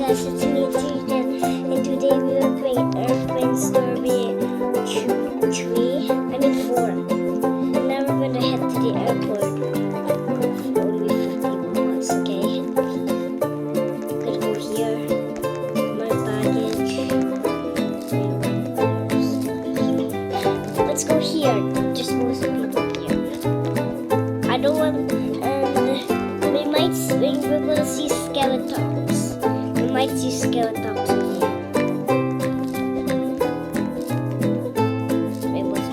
guys, it's me Jaden, and today we will create airplane story 4. Now we're gonna head to the airport. Only 50 minutes, okay? Gonna go here. My baggage. Let's go here. Just most people here. I don't want. We're gonna see Skeletox. We might see Skeletox in here. Wait, what's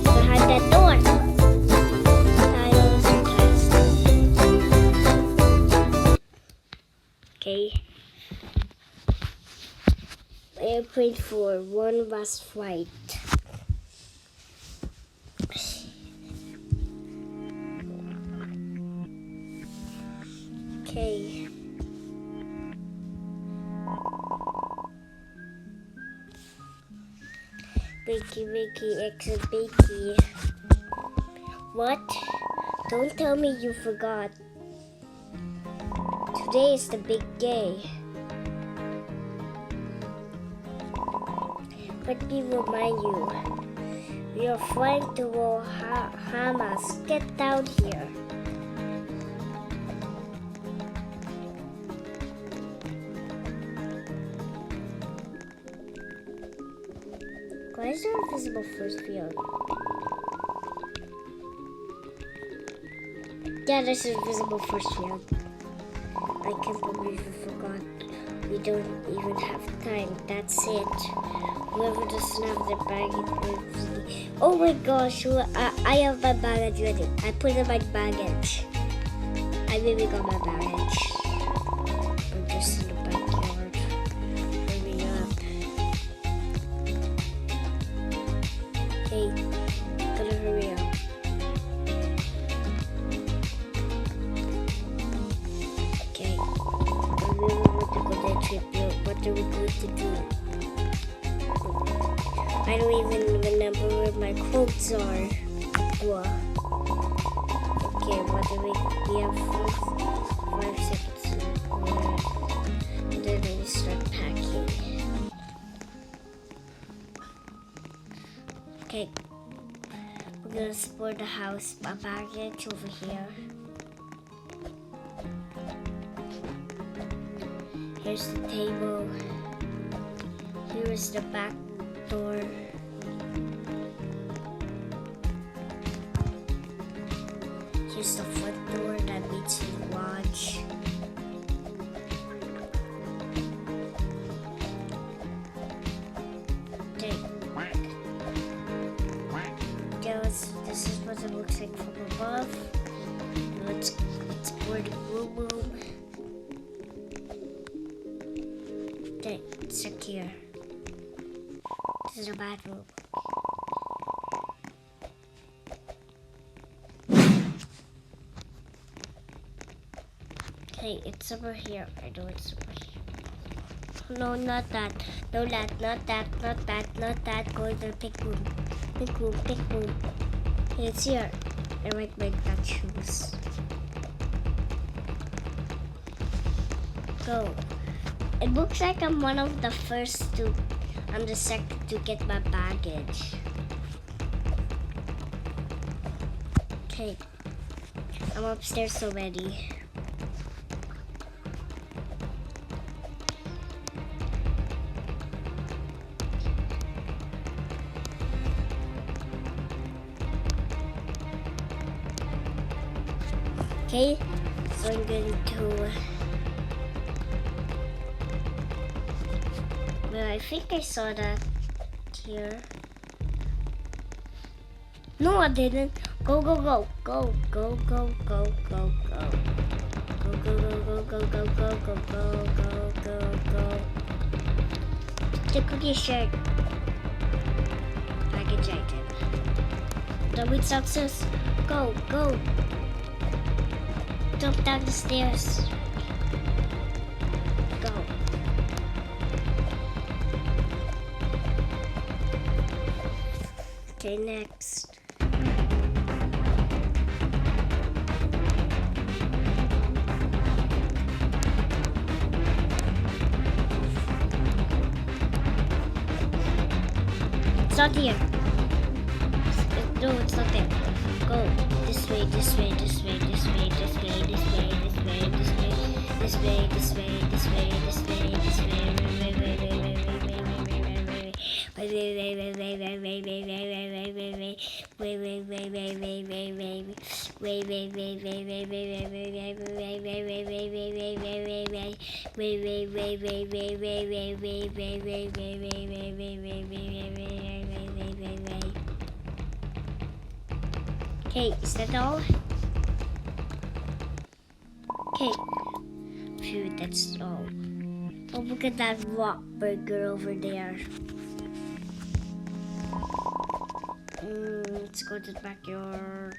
behind that door? Okay. Airplane for one last flight. Okay. Bakey, exit bakey. What? Don't tell me you forgot. Today is the big day. Let me remind you. We are flying to Bahamas. Get down here. Why is there a visible force field? Yeah, there's a visible force field. I can't believe we forgot. We don't even have time. That's it. Whoever doesn't have their baggage. Oh my gosh, I have my baggage ready. I put in my baggage. I really got my baggage. I'm just in the backyard. Hurry up. Hey, gotta hurry up. Okay, I really want to go that trip. What are we going to do? I don't even remember where my clothes are. Whoa. Okay, what do we have? 5 seconds left. And then we start packing. Okay, we're gonna explore the house. My baggage over here. Here's the table. Here is the back door. Here's the front door that leads to the lodge. Okay. This is what it looks like from above. Let's explore the blue room. Okay, it's stuck here. This is a bathroom. Okay, it's over here. I know it's over here. No, not that. No, not that. Go to the pink room. Pink room. It's here. I might make that shoes. Go. It looks like I'm one of the first to. I'm the second to get my baggage. Okay. I'm upstairs already. Okay, so I'm going to. Well, I think I saw that here. No, I didn't. Go. Go. The cookie shake. Package item. Done with success. Go. Jump down the stairs. Go. Okay, next. not here. No, it's not there. Go this way, this way, this way, this way, this way, this way, this way, this way, this way, this way, this way, this way, this way. Okay, is that all? Okay. Phew, that's all. Oh, look at that rock burger over there. Let's go to the backyard.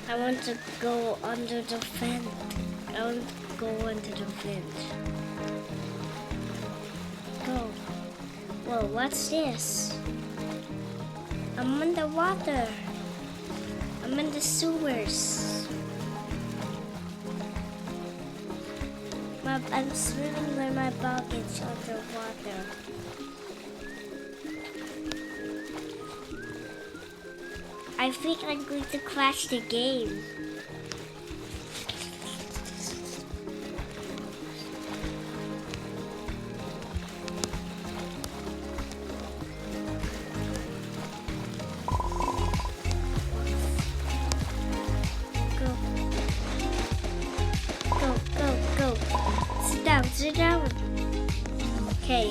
I want to go under the fence. I want to go under the fence. Go. Whoa, what's this? I'm underwater. I'm in the sewers. I'm swimming where my ball gets underwater. I think I'm going to crash the game. Go. Sit down. Okay.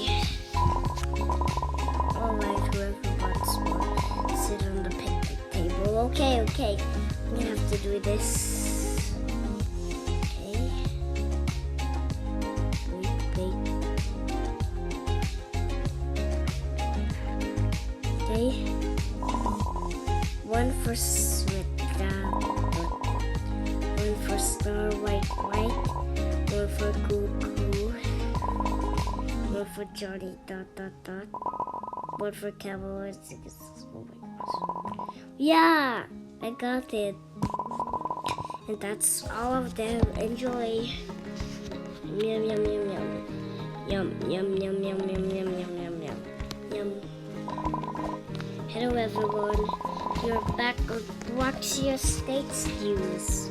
Alright, whoever wants more, sit on the picnic table. Okay. We have to do this. Okay. Wait. Okay. One for sweet down. One for star white. One for cuckoo. One for Johnny ... One for camel. Yeah, I got it. And that's all of them. Enjoy. Yum. Hello everyone. You're back on Roxy States News.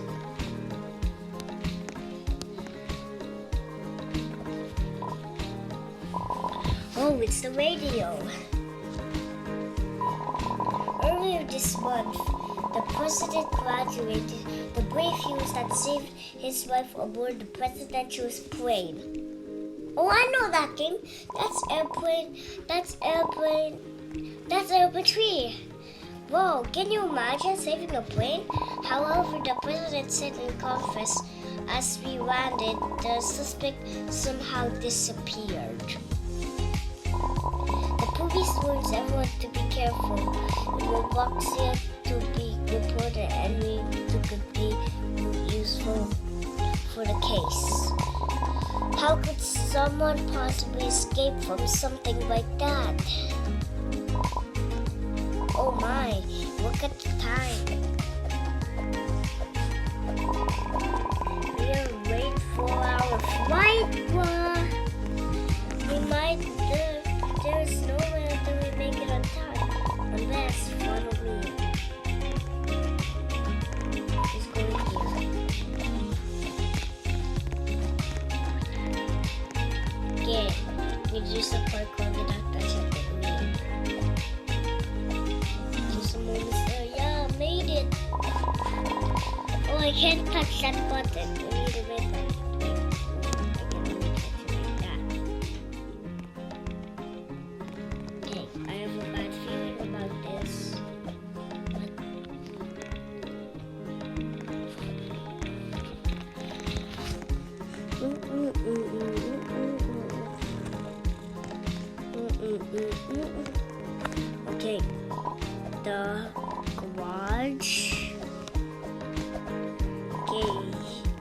Oh, it's the radio. Earlier this month, the president graduated the brave heroes that saved his wife aboard the presidential plane. Oh, I know that game. That's airplane 3. Whoa, can you imagine saving a plane? However, the president said in conference as we landed, the suspect somehow disappeared. The police warns everyone to be careful. We will box here to be reported and we could be useful for the case. How could someone possibly escape from something like that? Oh my, look at the time. We are late for our flight. We might, there's no way that we make it on time. Unless one of me is going here. Okay, we just a park on the doctor. Oh, I can't touch that button. We need a red button. Okay, I have a bad feeling about this. Okay, the garage. Okay,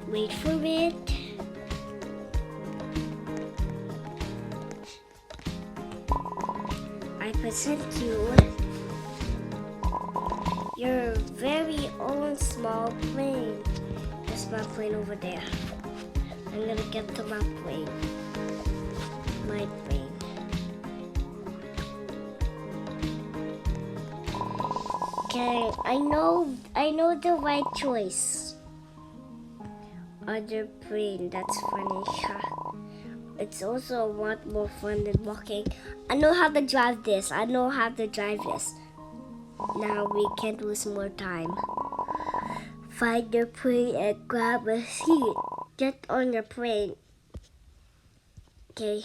wait for it. I present you your very own small plane. The small plane over there. I'm gonna get to my brain. My brain. Okay, I know the right choice. Other brain, that's funny. It's also a lot more fun than walking. I know how to drive this. Now we can't lose more time. Find your plane and grab a seat. Get on your plane. Okay.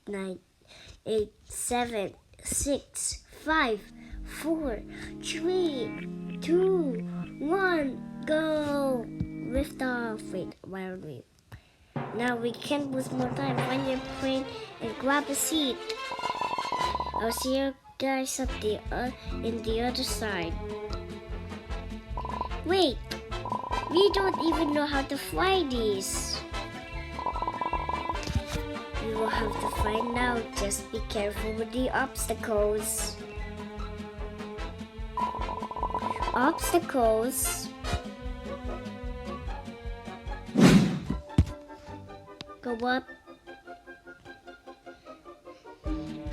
9, 8, 7, 6, 5, 4, 3, 2, 1, go! Lift off. Wait, where are we? Now we can't lose more time. Find your plane and grab a seat. I'll see you guys at in the other side. Wait, we don't even know how to fly these. We will have to find out. Just be careful with the obstacles. Obstacles. Go up.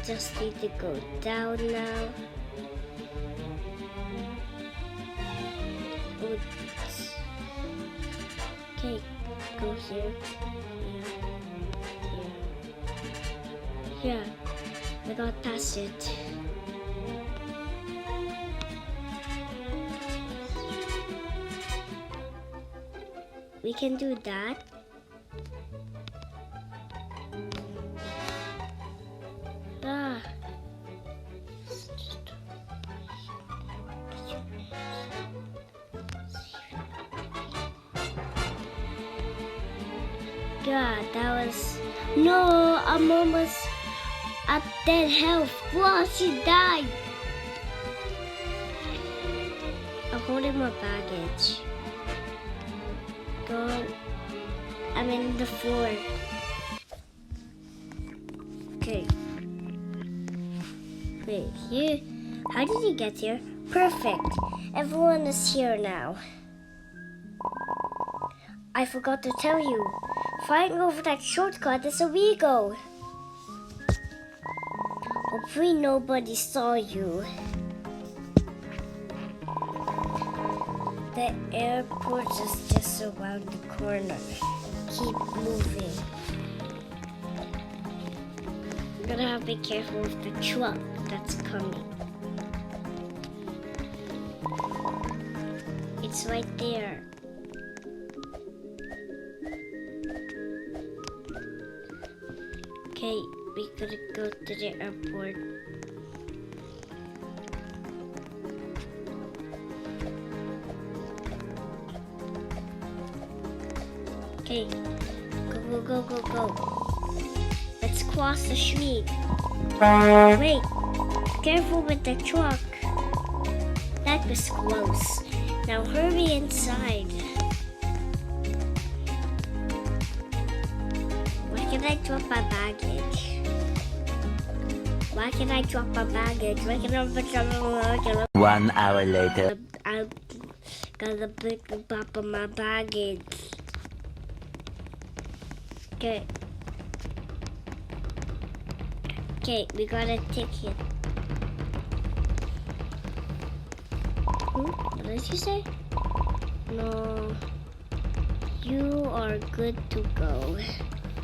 Just need to go down now. Oops. Okay, go here. Yeah, I got past it. We can do that. Ah. God, that was... No, I'm almost at dead health. Whoa, she died. I'm holding my baggage. Go. I'm in the floor. Okay. Wait, here? How did you get here? Perfect. Everyone is here now. I forgot to tell you. Flying over that shortcut is a wiggle. Hopefully nobody saw you. The airport is just around the corner. Keep moving. You're gonna have to be careful with the truck that's coming. It's right there. Okay, we gotta go to the airport. Okay, go. Let's cross the street. Wait, careful with the truck. That was close. Now hurry inside. Why can I drop my baggage? One hour later. I got a big pop of my baggage. Okay, we got a ticket. What did you say? No. You are good to go.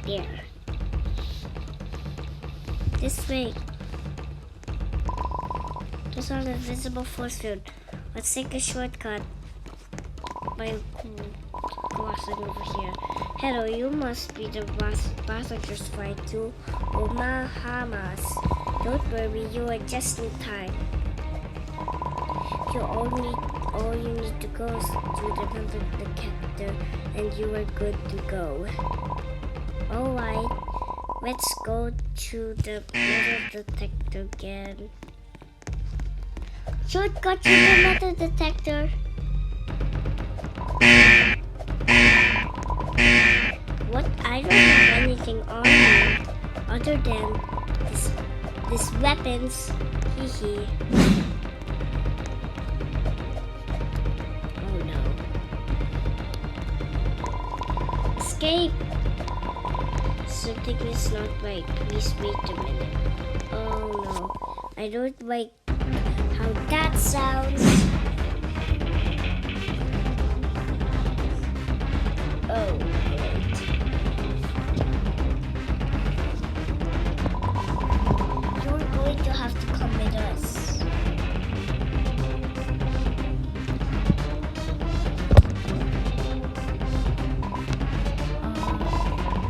There. This way. There's an invisible force field. Let's take a shortcut by crossing over here. Hello, you must be the passengers flight to Omahamas. Don't worry, you are just in time. All you need to go is to the metal detector, and you are good to go. Alright, let's go to the metal detector again. Shortcut to the metal detector. What? I don't have anything on me other than this weapons. Hee. Oh no. escape. Something is not right. Please wait a minute. Oh no. I don't like how that sounds. Oh, great. You're going to have to come with us.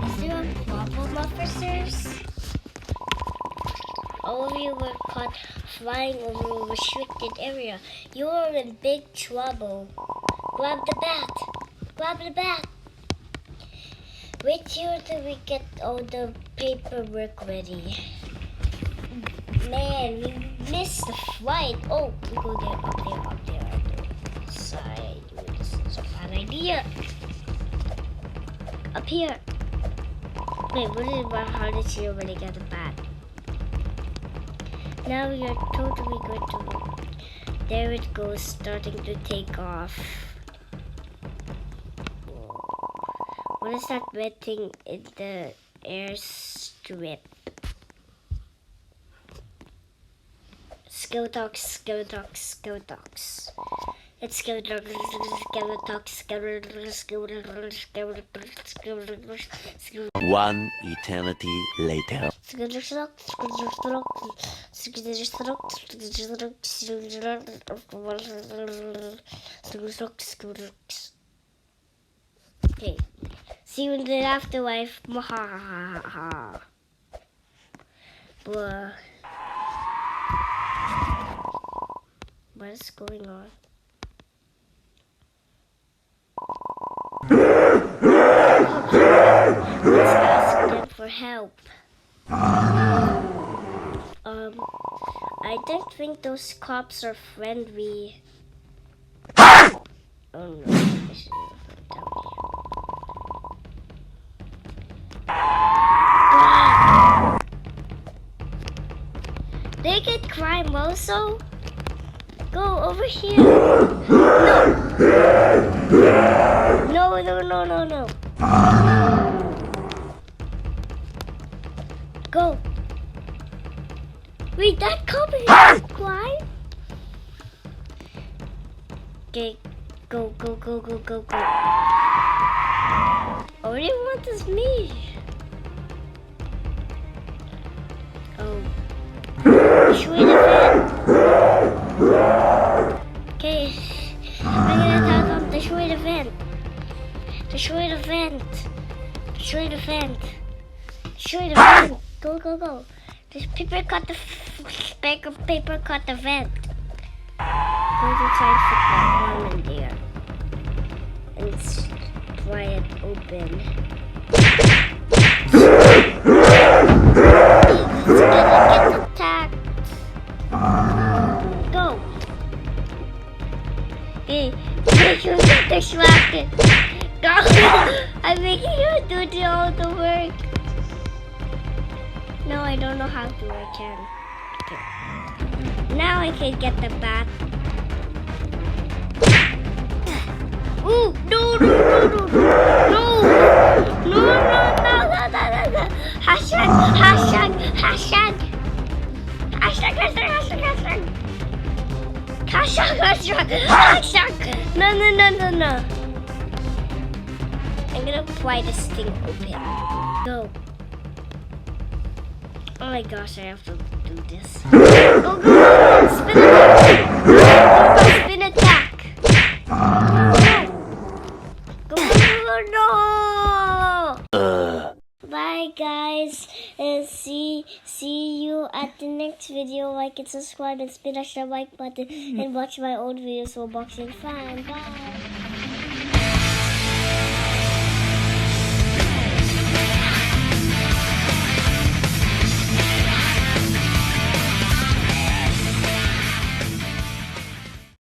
Is there a problem, officers? All of you were caught flying over a restricted area. You're in big trouble. Grab the bat. Grab the bat. Wait here till we get all the paperwork ready. Man, we missed the flight. Oh, we go there, up there. Side. This is a bad idea. Up here. Wait, how did she already get the bat? Now we are totally good to go. There it goes, starting to take off. What is that red thing in the airstrip? Skeletox. It's Skeletox. One eternity later. Okay. See you in the afterlife. Blah. What is going on? Let's ask them for help. I don't think those cops are friendly. Oh no, I should have down here. They get crime also? Go over here. No. Go. Wait, that cop is crime? Okay, go. All they want is me. Oh. Destroy the vent. Okay, I'm gonna tell them destroy the vent. Go. This paper cut the bag of paper cut the vent. Going to try to fit that arm in there and pry it open. It's gonna get attacked. Go. Okay, make you get distracted. Go. I'm making you do all the work. No, I don't know how to. I can. Okay. Now I can get the bat. Ooh, no. Hashtag. No. I'm gonna pry this thing open. Go. Oh my gosh, I have to do this. Go. Spin attack. Go. No. Bye guys, and see you at the next video. Like and subscribe and smash the like button and watch my old videos for boxing fun. Bye.